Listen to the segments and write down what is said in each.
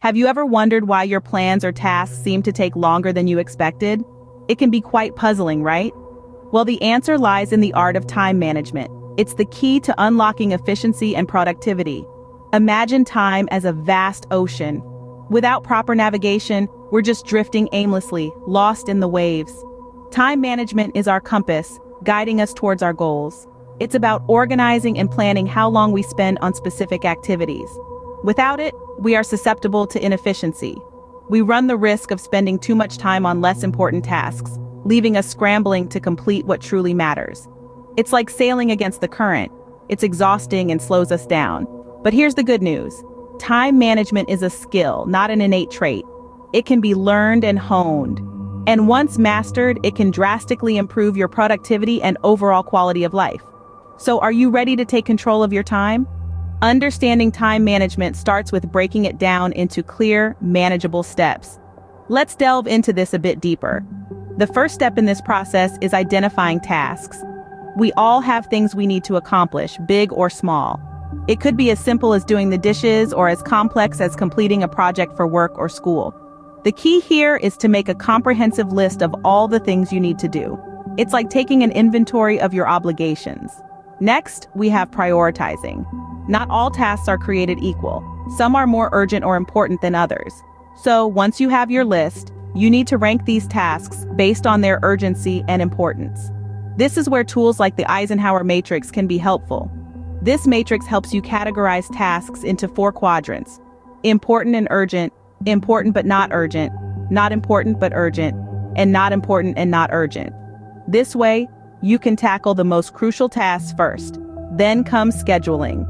Have you ever wondered why your plans or tasks seem to take longer than you expected? It can be quite puzzling, right? Well, the answer lies in the art of time management. It's the key to unlocking efficiency and productivity. Imagine time as a vast ocean. Without proper navigation, we're just drifting aimlessly, lost in the waves. Time management is our compass, guiding us towards our goals. It's about organizing and planning how long we spend on specific activities. Without it, we are susceptible to inefficiency. We run the risk of spending too much time on less important tasks, leaving us scrambling to complete what truly matters. It's like sailing against the current. It's exhausting and slows us down. But here's the good news. Time management is a skill, not an innate trait. It can be learned and honed. And once mastered, it can drastically improve your productivity and overall quality of life. So are you ready to take control of your time? Understanding time management starts with breaking it down into clear, manageable steps. Let's delve into this a bit deeper. The first step in this process is identifying tasks. We all have things we need to accomplish, big or small. It could be as simple as doing the dishes or as complex as completing a project for work or school. The key here is to make a comprehensive list of all the things you need to do. It's like taking an inventory of your obligations. Next, we have prioritizing. Not all tasks are created equal. Some are more urgent or important than others. So once you have your list, you need to rank these tasks based on their urgency and importance. This is where tools like the Eisenhower Matrix can be helpful. This matrix helps you categorize tasks into 4 quadrants: important and urgent, important but not urgent, not important but urgent, and not important and not urgent. This way, you can tackle the most crucial tasks first. Then comes scheduling.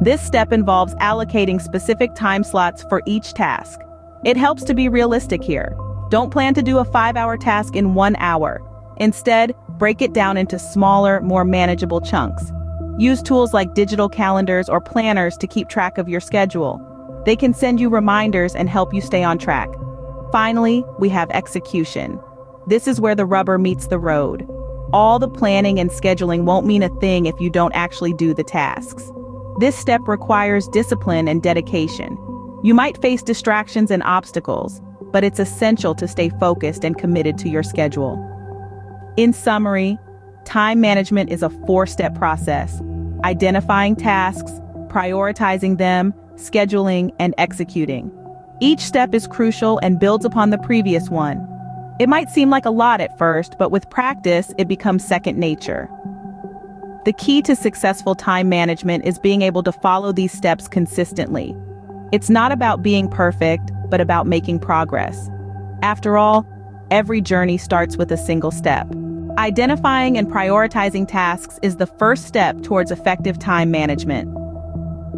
This step involves allocating specific time slots for each task. It helps to be realistic here. Don't plan to do a 5-hour task in 1 hour. Instead, break it down into smaller, more manageable chunks. Use tools like digital calendars or planners to keep track of your schedule. They can send you reminders and help you stay on track. Finally, we have execution. This is where the rubber meets the road. All the planning and scheduling won't mean a thing if you don't actually do the tasks. This step requires discipline and dedication. You might face distractions and obstacles, but it's essential to stay focused and committed to your schedule. In summary, time management is a 4-step process: identifying tasks, prioritizing them, scheduling, and executing. Each step is crucial and builds upon the previous one. It might seem like a lot at first, but with practice, it becomes second nature. The key to successful time management is being able to follow these steps consistently. It's not about being perfect, but about making progress. After all, every journey starts with a single step. Identifying and prioritizing tasks is the first step towards effective time management.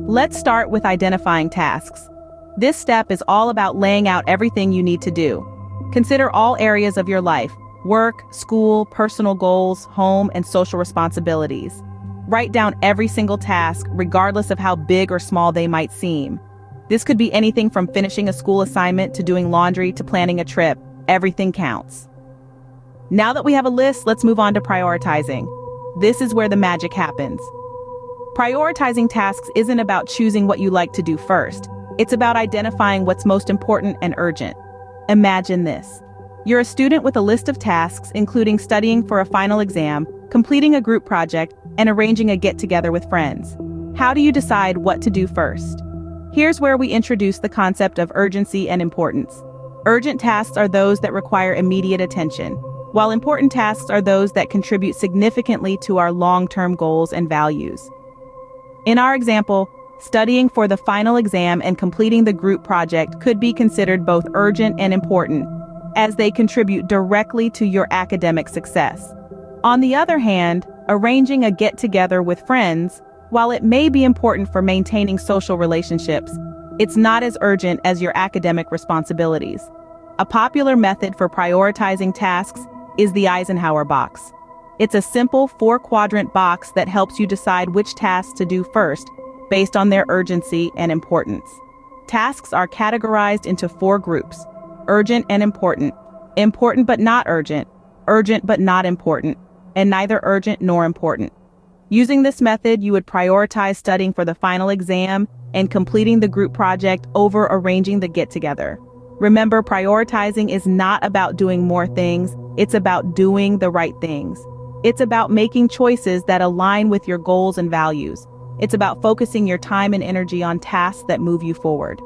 Let's start with identifying tasks. This step is all about laying out everything you need to do. Consider all areas of your life: work, school, personal goals, home, and social responsibilities. Write down every single task, regardless of how big or small they might seem. This could be anything from finishing a school assignment to doing laundry to planning a trip. Everything counts. Now that we have a list, let's move on to prioritizing. This is where the magic happens. Prioritizing tasks isn't about choosing what you like to do first. It's about identifying what's most important and urgent. Imagine this. You're a student with a list of tasks, including studying for a final exam, completing a group project, and arranging a get-together with friends. How do you decide what to do first? Here's where we introduce the concept of urgency and importance. Urgent tasks are those that require immediate attention, while important tasks are those that contribute significantly to our long-term goals and values. In our example, studying for the final exam and completing the group project could be considered both urgent and important, as they contribute directly to your academic success. On the other hand, arranging a get-together with friends, while it may be important for maintaining social relationships, it's not as urgent as your academic responsibilities. A popular method for prioritizing tasks is the Eisenhower box. It's a simple 4-quadrant box that helps you decide which tasks to do first, based on their urgency and importance. Tasks are categorized into 4 groups: urgent and important, important but not urgent, urgent but not important, and neither urgent nor important. Using this method, you would prioritize studying for the final exam and completing the group project over arranging the get-together. Remember, prioritizing is not about doing more things, it's about doing the right things. It's about making choices that align with your goals and values. It's about focusing your time and energy on tasks that move you forward.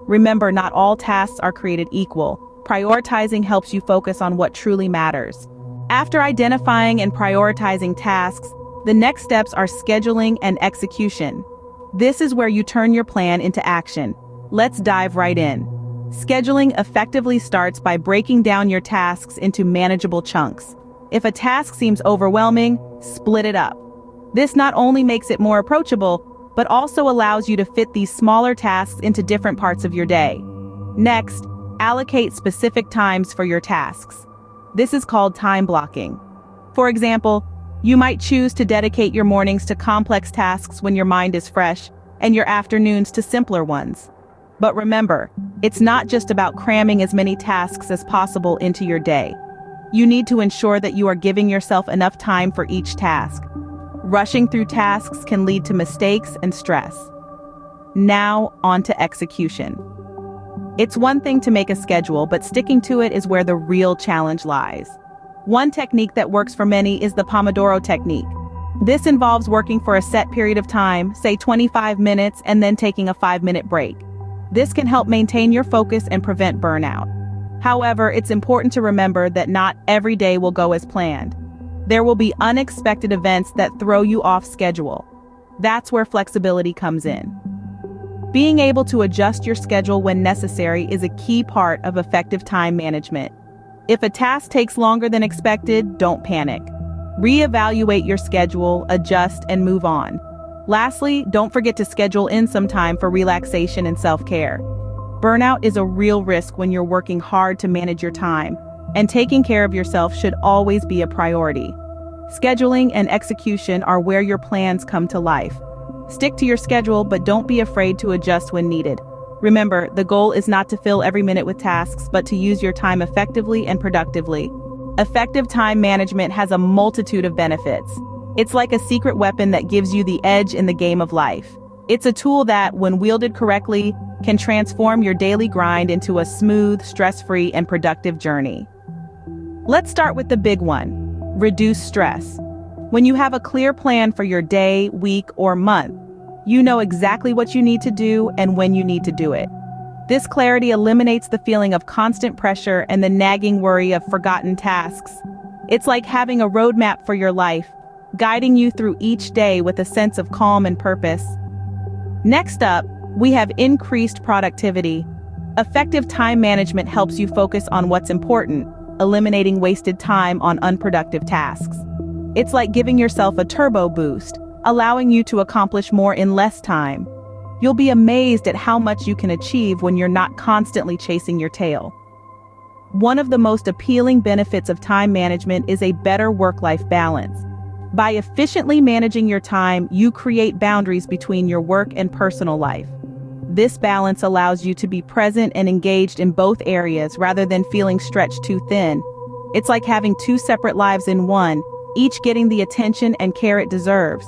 Remember, not all tasks are created equal. Prioritizing helps you focus on what truly matters. After identifying and prioritizing tasks, the next steps are scheduling and execution. This is where you turn your plan into action. Let's dive right in. Scheduling effectively starts by breaking down your tasks into manageable chunks. If a task seems overwhelming, split it up. This not only makes it more approachable, but also allows you to fit these smaller tasks into different parts of your day. Next, allocate specific times for your tasks. This is called time blocking. For example, you might choose to dedicate your mornings to complex tasks when your mind is fresh, and your afternoons to simpler ones. But remember, it's not just about cramming as many tasks as possible into your day. You need to ensure that you are giving yourself enough time for each task. Rushing through tasks can lead to mistakes and stress. Now, on to execution. It's one thing to make a schedule, but sticking to it is where the real challenge lies. One technique that works for many is the Pomodoro technique. This involves working for a set period of time, say 25 minutes, and then taking a 5-minute break. This can help maintain your focus and prevent burnout. However, it's important to remember that not every day will go as planned. There will be unexpected events that throw you off schedule. That's where flexibility comes in. Being able to adjust your schedule when necessary is a key part of effective time management. If a task takes longer than expected, don't panic. Reevaluate your schedule, adjust, and move on. Lastly, don't forget to schedule in some time for relaxation and self-care. Burnout is a real risk when you're working hard to manage your time, and taking care of yourself should always be a priority. Scheduling and execution are where your plans come to life. Stick to your schedule, but don't be afraid to adjust when needed. Remember, the goal is not to fill every minute with tasks, but to use your time effectively and productively. Effective time management has a multitude of benefits. It's like a secret weapon that gives you the edge in the game of life. It's a tool that, when wielded correctly, can transform your daily grind into a smooth, stress-free, and productive journey. Let's start with the big one: reduce stress. When you have a clear plan for your day, week, or month, you know exactly what you need to do and when you need to do it. This clarity eliminates the feeling of constant pressure and the nagging worry of forgotten tasks. It's like having a roadmap for your life, guiding you through each day with a sense of calm and purpose. Next up, we have increased productivity. Effective time management helps you focus on what's important, eliminating wasted time on unproductive tasks. It's like giving yourself a turbo boost, allowing you to accomplish more in less time. You'll be amazed at how much you can achieve when you're not constantly chasing your tail. One of the most appealing benefits of time management is a better work-life balance. By efficiently managing your time, you create boundaries between your work and personal life. This balance allows you to be present and engaged in both areas rather than feeling stretched too thin. It's like having two separate lives in one, each getting the attention and care it deserves.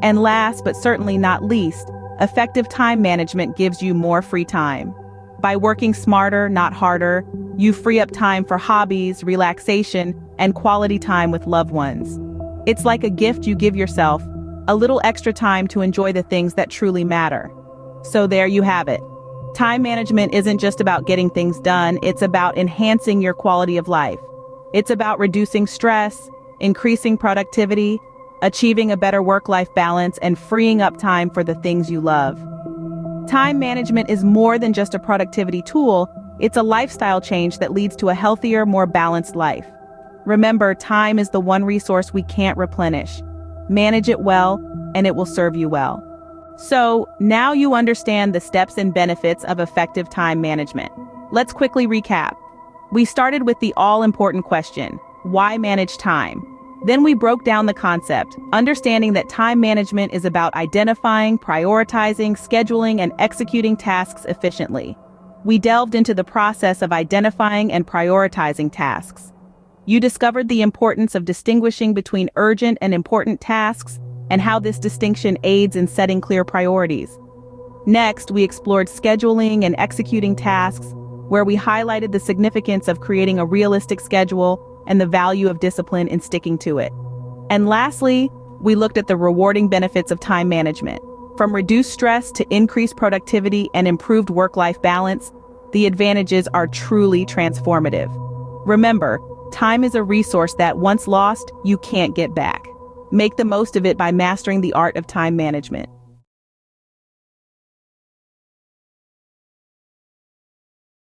And last but certainly not least, effective time management gives you more free time. By working smarter, not harder, you free up time for hobbies, relaxation, and quality time with loved ones. It's like a gift you give yourself, a little extra time to enjoy the things that truly matter. So there you have it. Time management isn't just about getting things done, it's about enhancing your quality of life. It's about reducing stress, increasing productivity, achieving a better work-life balance, and freeing up time for the things you love. Time management is more than just a productivity tool, it's a lifestyle change that leads to a healthier, more balanced life. Remember, time is the one resource we can't replenish. Manage it well, and it will serve you well. So, now you understand the steps and benefits of effective time management. Let's quickly recap. We started with the all-important question: why manage time? Then we broke down the concept, understanding that time management is about identifying, prioritizing, scheduling, and executing tasks efficiently. We delved into the process of identifying and prioritizing tasks. You discovered the importance of distinguishing between urgent and important tasks, and how this distinction aids in setting clear priorities. Next, we explored scheduling and executing tasks, where we highlighted the significance of creating a realistic schedule and the value of discipline in sticking to it. And lastly, we looked at the rewarding benefits of time management. From reduced stress to increased productivity and improved work-life balance, the advantages are truly transformative. Remember, time is a resource that, once lost, you can't get back. Make the most of it by mastering the art of time management.